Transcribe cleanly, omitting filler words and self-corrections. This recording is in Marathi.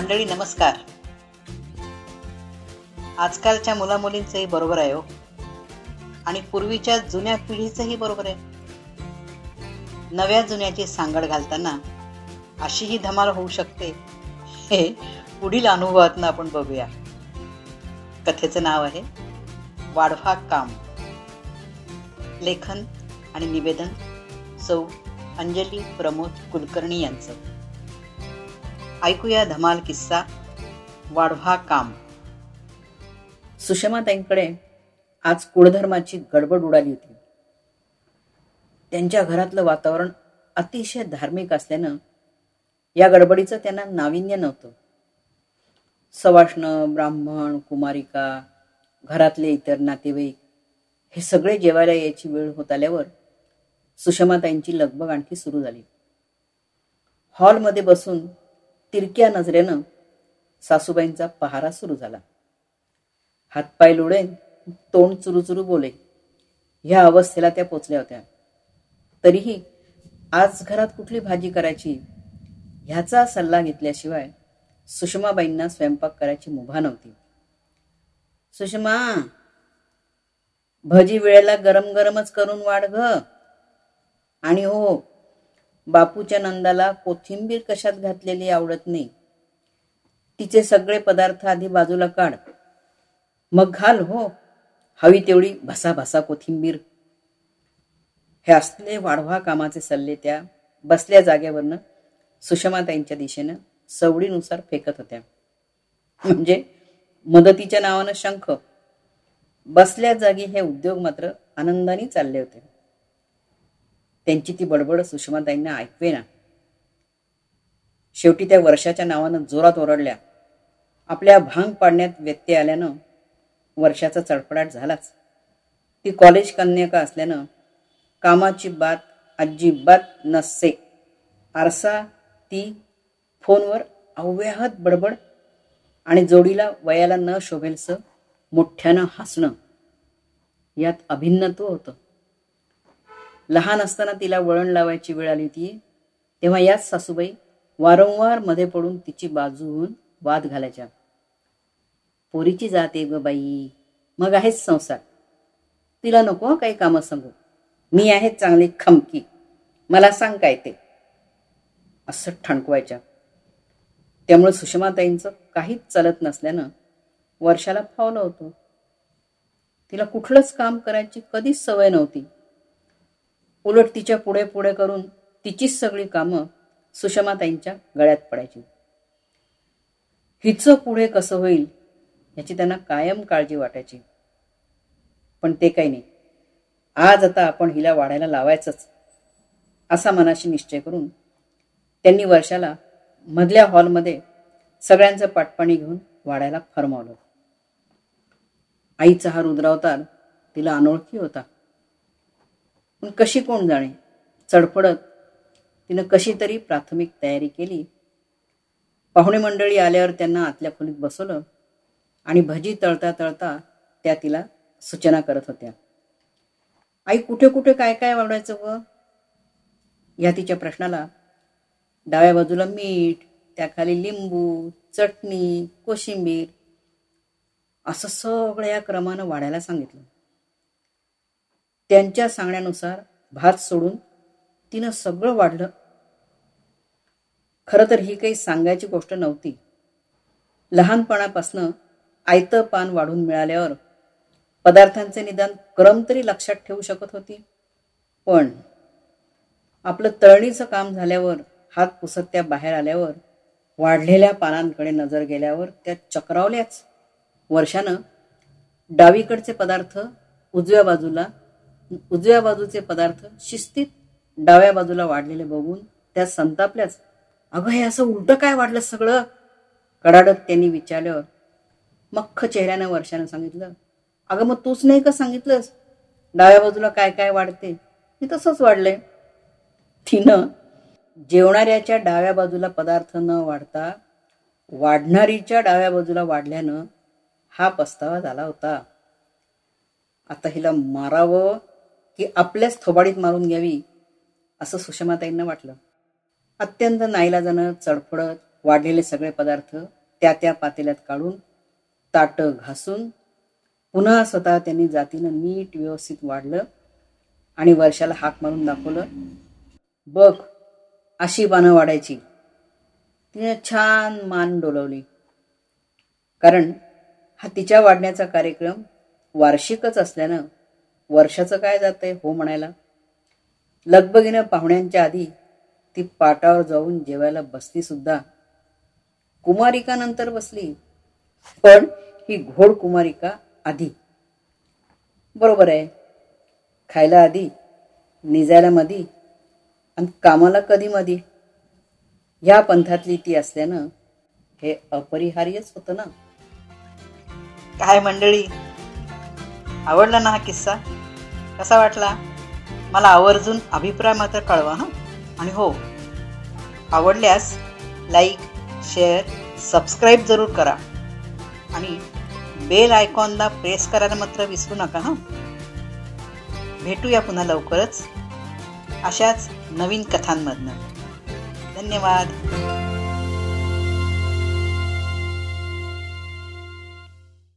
मंडळी नमस्कार. आजकालच्या मुलामुलींचंही बरोबर आहे हो, आणि पूर्वीच्या जुन्या पिढीचंही बरोबर आहे. नव्या जुन्याची सांगड घालताना अशीही धमाल होऊ शकते, हे पुढील अनुभवातून आपण बघूया. कथेचं नाव आहे वाढवा काम. लेखन आणि निवेदन सौ अंजली प्रमोद कुलकर्णी यांचं. ऐकूया धमाल किस्सा वाढवा काम. सुषमाताईंकडे आज कुळधर्माची गडबड उडाली होती. त्यांच्या घरातलं वातावरण अतिशय धार्मिक असल्यानं या गडबडीचं त्यांना नाविन्य नव्हतं. सवाष्ण, ब्राह्मण, कुमारिका, घरातले इतर नातेवाईक हे सगळे जेवायला यायची वेळ होत आल्यावर सुषमाताईंची लगबग आणखी सुरू झाली. हॉलमध्ये बसून तिरक्या नजरेनं सासूबाईंचा पहारा सुरू झाला. हातपाय लोळेन, तोंड चुरूचुरू बोले, ह्या अवस्थेला त्या पोचल्या होत्या. तरीही आज घरात कुठली भाजी करायची ह्याचा सल्ला घेतल्याशिवाय सुषमाबाईंना स्वयंपाक करायची मुभा नव्हती. सुषमा, भजी वेळेला गरम गरमच करून वाढ ग. आणि हो, बापूच्या नंदाला कोथिंबीर कशात घातलेली आवडत नाही. तिचे सगळे पदार्थ आधी बाजूला काढ, मग घाल हो हवी तेवढी भसा भसा कोथिंबीर. हे असले वाढवा कामाचे सल्ले त्या बसल्या जागेवरनं सुषमाताईंच्या दिशेनं सवडीनुसार फेकत होत्या. म्हणजे मदतीच्या नावानं शंख. बसल्या जागी हे उद्योग मात्र आनंदाने चालले होते. त्यांची ती बडबड सुषमाताईंना ऐकवेना. शेवटी त्या वर्षाच्या नावानं जोरात ओरडल्या. आपल्या भांग पाडण्यात व्यत्यय आल्यानं वर्षाचा चडपडाट झालाच. ती कॉलेज कन्यका असल्यानं कामाची बात अजिबात नसे. आरसा, ती फोनवर अव्याहत बडबड आणि जोडीला वयाला न शोभेलसं मोठ्यानं हसणं, यात अभिन्नत्व होतं. लहान असताना तिला वळण लावायची वेळ आली होती तेव्हा याच सासूबाई वारंवार मध्ये पडून तिची बाजू होऊन वाद घालायच्या. पोरीची जाते ग बाई, मग आहेच संसार. तिला नको काही कामं सांगू, मी आहे चांगली खमकी, मला सांग काय ते, असं ठणकवायच्या. त्यामुळे सुषमाताईंचं काहीच चालत नसल्यानं वर्षाला फावलं होतं. तिला कुठलंच काम करायची कधीच सवय नव्हती. उलट तिच्या पुढे पुढे करून तिचीच सगळी कामं सुषमाताईंच्या गळ्यात पडायची. हिचं पुढे कसं होईल याची त्यांना कायम काळजी वाटायची. पण ते काही नाही, आज आता आपण हिला वाढायला लावायचंच, असा मनाशी निश्चय करून त्यांनी वर्षाला मधल्या हॉलमध्ये सगळ्यांचं पाटपाणी घेऊन वाढायला फरमावलं. आईचा हा रुद्रावतार तिला अनोळखी होता. पण कशी कोण जाणे, चडपडत तिनं कशी तरी प्राथमिक तयारी केली. पाहुणे मंडळी आल्यावर त्यांना आतल्या खोलीत बसवलं आणि भजी तळता तळता त्या तिला सूचना करत होत्या. आई, कुठे कुठे काय काय वाढवायचं व? या तिच्या प्रश्नाला डाव्या बाजूला मीठ, त्याखाली लिंबू, चटणी, कोशिंबीर असं सगळं या क्रमानं वाढायला सांगितलं. त्यांच्या सांगण्यानुसार भात सोडून तिनं सगळं वाढलं. खरं तर ही काही सांगायची गोष्ट नव्हती. लहानपणापासनं आयतं पान वाढून मिळाल्यावर पदार्थांचे निदान क्रम तरी लक्षात ठेवू शकत होती. पण आपलं तळणीचं काम झाल्यावर, हात पुसत त्या बाहेर आल्यावर, वाढलेल्या पानांकडे नजर गेल्यावर त्या चक्रावल्याच. वर्षानं डावीकडचे पदार्थ उजव्या बाजूला, उजव्या बाजूचे पदार्थ शिस्तीत डाव्या बाजूला वाढलेले बघून त्या संतापल्याच. अगं, हे असं उलटं काय वाढलं सगळं? कडाडत त्यांनी विचारल्यावर मख्ख चेहऱ्यानं वर्षानं सांगितलं, अगं मग तूच नाही का सांगितलंस डाव्या बाजूला काय काय वाढते? हे तसंच वाढलंय. तिनं जेवणाऱ्याच्या डाव्या बाजूला पदार्थ न वाढता वाढणारीच्या डाव्या बाजूला वाढल्यानं हा पस्तावा झाला होता. आता हिला मारावं की आपल्याच थोबाडीत मारून घ्यावी असं सुषमाताईंना वाटलं. अत्यंत नाईलाजानं चडफडत वाढलेले सगळे पदार्थ त्या पातेल्यात काढून ताटं घासून पुन्हा स्वतः त्यांनी जातीनं नीट व्यवस्थित वाढलं आणि वर्षाला हाक मारून दाखवलं, बघ अशी पानं वाढायची. तिने छान मान डोलवली. कारण हा तिच्या वाढण्याचा कार्यक्रम वार्षिकच असल्यानं वर्षाचं काय जातंय हो म्हणायला. लगबगीनं पाहुण्यांच्या आधी ती पाटावर जाऊन जेवायला बसली सुद्धा. कुमारिका नंतर बसली, पण ही घोड कुमारिका आधी. बरोबर आहे, खायला आधी, निजायला मधी आणि कामाला कधी मधी. ह्या पंथातली ती असल्यानं हे अपरिहार्यच होतं ना. काय मंडळी, आवडला ना हा किस्सा? कसा वाटला मला आवर्जून अभिप्राय मात्र कळवा हां. आणि हो, आवडल्यास लाईक, शेअर, सबस्क्राईब जरूर करा आणि बेल आयकॉनला प्रेस करायला मात्र विसरू नका हां. भेटूया पुन्हा लवकरच अशाच नवीन कथांमधनं. धन्यवाद.